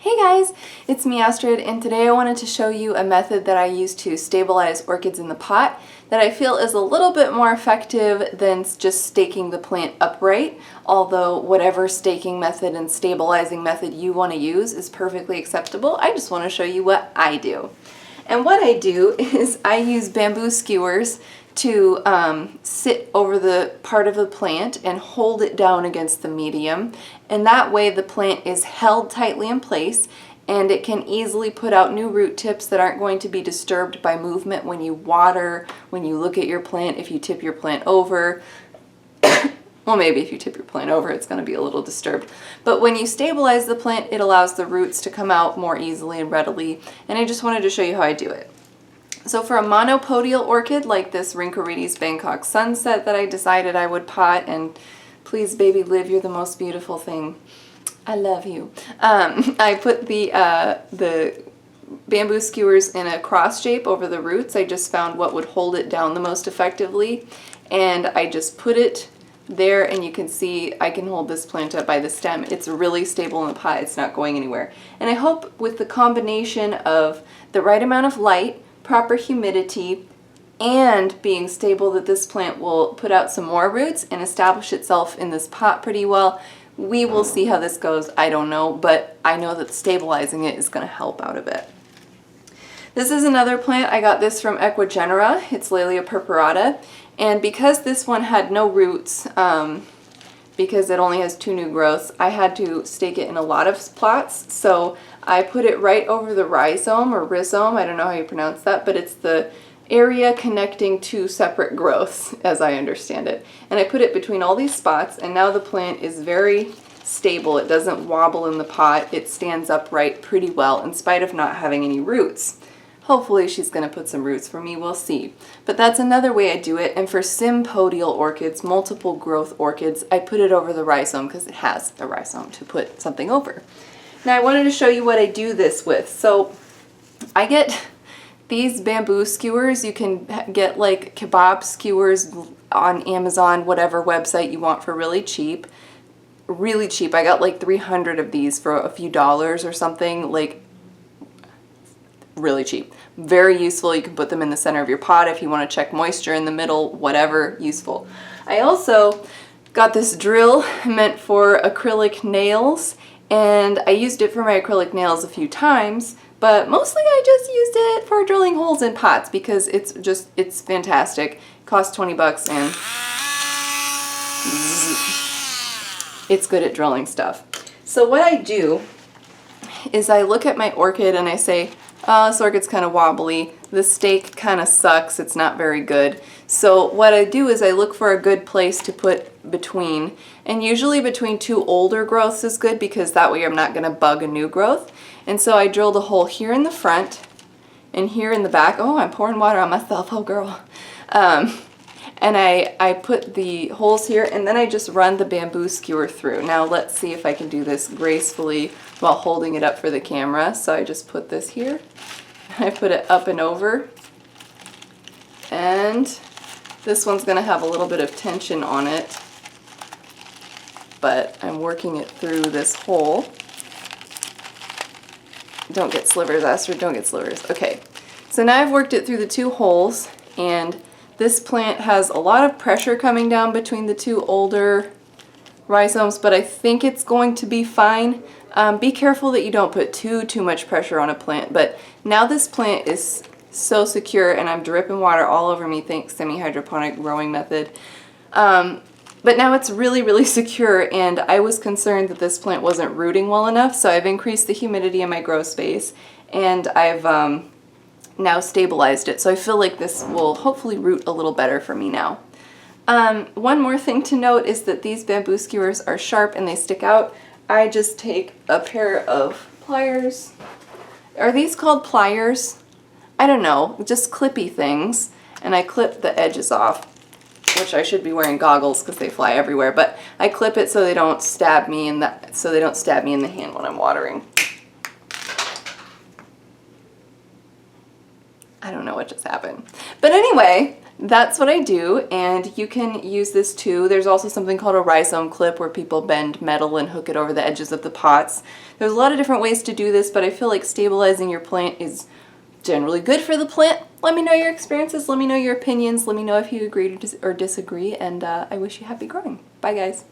Hey guys, it's me Astrid, and today I wanted to show you a method that I use to stabilize orchids in the pot that I feel is a little bit more effective than just staking the plant upright, although whatever staking method and stabilizing method you want to use is perfectly acceptable. I just want to show you what I do. And what I do is I use bamboo skewers to sit over the part of the plant and hold it down against the medium, and that way the plant is held tightly in place and it can easily put out new root tips that aren't going to be disturbed by movement when you water, when you look at your plant, if you tip your plant over. Well, maybe if you tip your plant over, it's going to be a little disturbed. But when you stabilize the plant, it allows the roots to come out more easily and readily, and I just wanted to show you how I do it. So for a monopodial orchid like this Carinis Bangkok Sunset that I decided I would pot, and please baby live, you're the most beautiful thing. I love you. I put the bamboo skewers in a cross shape over the roots. I just found what would hold it down the most effectively, and I just put it there, and you can see I can hold this plant up by the stem. It's really stable in the pot. It's not going anywhere. And I hope with the combination of the right amount of light, proper humidity, and being stable that this plant will put out some more roots and establish itself in this pot pretty well. We will see how this goes. I don't know, but I know that stabilizing it is going to help out a bit. This is another plant. I got this from Equigenera. It's Laelia Parata, and because this one had no roots, because it only has 2 new growths, I had to stake it in a lot of plots. So I put it right over the rhizome or rhizome, I don't know how you pronounce that, but it's the area connecting 2 separate growths as I understand it. And I put it between all these spots, and now the plant is very stable. It doesn't wobble in the pot. It stands upright pretty well in spite of not having any roots. Hopefully she's going to put some roots for me, we'll see. But that's another way I do it, and for sympodial orchids, multiple growth orchids, I put it over the rhizome because it has a rhizome to put something over. Now I wanted to show you what I do this with. So I get these bamboo skewers. You can get like kebab skewers on Amazon, whatever website you want, for really cheap. Really cheap. I got like 300 of these for a few dollars or something, like really cheap. Very useful. You can put them in the center of your pot if you want to check moisture in the middle, whatever, useful. I also got this drill meant for acrylic nails, and I used it for my acrylic nails a few times, but mostly I just used it for drilling holes in pots because it's fantastic. It costs 20 bucks and it's good at drilling stuff. So what I do is I look at my orchid and I say, oh, this orchid's kind of wobbly, the stake kind of sucks, it's not very good. So what I do is I look for a good place to put between, and usually between 2 older growths is good because that way I'm not going to bug a new growth. And so I drilled a hole here in the front and here in the back. Oh, I'm pouring water on myself, oh girl. And I put the holes here, and then I just run the bamboo skewer through. Now let's see if I can do this gracefully while holding it up for the camera. So I just put this here, I put it up and over, and this one's going to have a little bit of tension on it, but I'm working it through this hole. Don't get slivers, Astrid, don't get slivers. Okay, so now I've worked it through the 2 holes, and this plant has a lot of pressure coming down between the 2 older rhizomes, but I think it's going to be fine. Be careful that you don't put too much pressure on a plant, but now this plant is so secure, and I'm dripping water all over me thanks semi-hydroponic growing method. But now it's really secure, and I was concerned that this plant wasn't rooting well enough, so I've increased the humidity in my grow space, and I've now stabilized it. So I feel like this will hopefully root a little better for me now. One more thing to note is that these bamboo skewers are sharp and they stick out. I just take a pair of pliers. Are these called pliers? I don't know, just clippy things, and I clip the edges off, which I should be wearing goggles because they fly everywhere, but I clip it so they don't stab me in the hand when I'm watering. I don't know what just happened. But anyway, that's what I do, and you can use this too. There's also something called a rhizome clip where people bend metal and hook it over the edges of the pots. There's a lot of different ways to do this, but I feel like stabilizing your plant is generally good for the plant. Let me know your experiences, let me know your opinions, let me know if you agree or disagree, and I wish you happy growing. Bye guys.